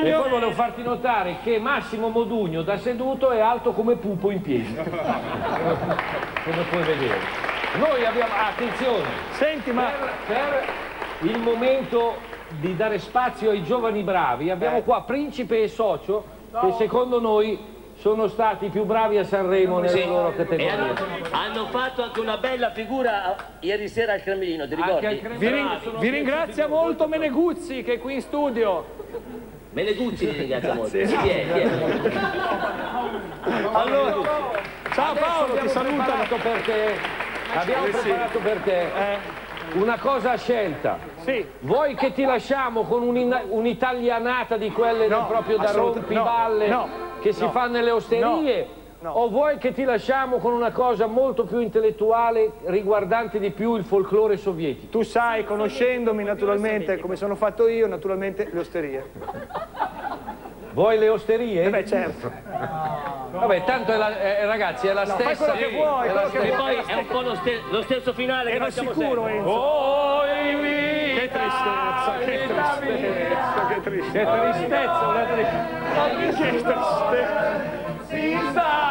E poi volevo farti notare che Massimo Modugno da seduto è alto come Pupo in piedi. Come puoi vedere. Noi abbiamo, attenzione, Senti, ma per il momento di dare spazio ai giovani bravi, abbiamo qua Principe e Socio, che secondo noi sono stati i più bravi a Sanremo nelle loro E categorie. hanno fatto anche una bella figura ieri sera al Cremlino, ti Anche al ricordi? Cremlino vi ringrazia molto Meneguzzi che è qui in studio. Meneguzzi ti ringrazia molto. Chi è? Allora, ciao Adesso Paolo, ti abbiamo saluto. preparato per te, abbiamo preparato per te una cosa a scelta. Sì. Vuoi che ti lasciamo con un'italianata di quelle No, proprio da rompiballe che si fa nelle osterie? O vuoi che ti lasciamo con una cosa molto più intellettuale riguardante di più il folklore sovietico? Tu sai, conoscendomi naturalmente, come sono fatto io, naturalmente le osterie. Vuoi le osterie? Beh, certo. Vabbè, tanto ragazzi è la Fai stessa. quello che vuoi, è la quello che E stessa. poi è un po' lo stesso finale che Ero facciamo sicuro, sempre. Enzo. Oh, Che tristezza, che tristezza, che tristezza. Che tristezza, una tristezza. Che tristezza. Si sta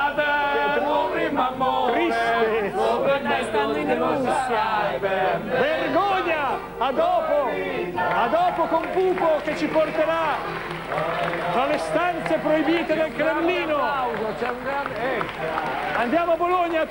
Stanno in Russia. Vergogna! A dopo con Pupo che ci porterà tra le stanze proibite del Cremlino. C'è un grande... Andiamo a Bologna.